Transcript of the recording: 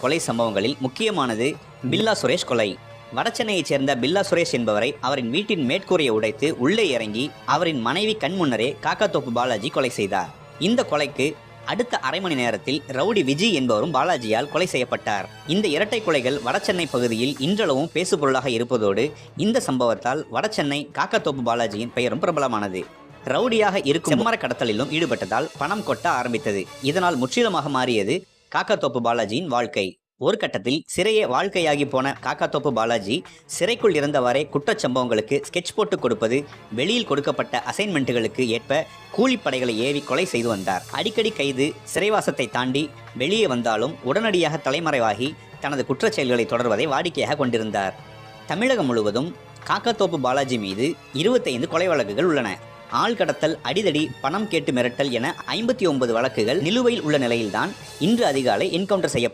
கொலை சம்பவங்களில் முக்கியமானது பில்லா சுரேஷ் கொலை. வடசென்னையைச் சேர்ந்த பில்லா சுரேஷ் என்பவரை அவரின் வீட்டின் மேற்கூரையை உடைத்து உள்ளே இறங்கி அவரின் மனைவி கண் முன்னரே காக்காத்தோப்பு பாலாஜி கொலை செய்தார். இந்த கொலைக்கு அடுத்த அரை மணி நேரத்தில் ரவுடி விஜய் என்பவரும் பாலாஜியால் கொலை செய்யப்பட்டார். இந்த இரட்டை கொலைகள் வடசென்னை பகுதியில் இன்றளவும் பேசுபொருளாக இருப்பதோடு இந்த சம்பவத்தால் வடசென்னை காக்காத்தோப்பு பாலாஜியின் பெயரும் பிரபலமானது. ரவுடியாக இருக்கும் செம்மர கடத்தலிலும் ஈடுபட்டதால் பணம் கொட்ட ஆரம்பித்தது. இதனால் முற்றிலுமாக மாறியது காக்காத்தோப்பு பாலாஜியின் வாழ்க்கை. ஒரு கட்டத்தில் சிறையே வாழ்க்கையாகி போன காக்காத்தோப்பு பாலாஜி சிறைக்குள் இருந்தவாறே குற்றச்சம்பவங்களுக்கு ஸ்கெட்ச் போட்டு கொடுப்பது, வெளியில் கொடுக்கப்பட்ட அசைன்மெண்ட்டுகளுக்கு ஏற்ப கூலிப்படைகளை ஏவி கொலை செய்து வந்தார். அடிக்கடி கைது, சிறைவாசத்தை தாண்டி வெளியே வந்தாலும் உடனடியாக தலைமறைவாகி தனது குற்றச் செயல்களை தொடர்வதை வாடிக்கையாக கொண்டிருந்தார். தமிழகம் முழுவதும் காக்காத்தோப்பு பாலாஜி மீது 25 கொலை வழக்குகள் உள்ளன. ஆள் கடத்தல், அடிதடி, பணம் கேட்டு மிரட்டல் என 59 வழக்குகள் நிலுவையில் உள்ள நிலையில்தான் இன்று அதிகாலை என்கவுண்டர் செய்யப்பட்டது.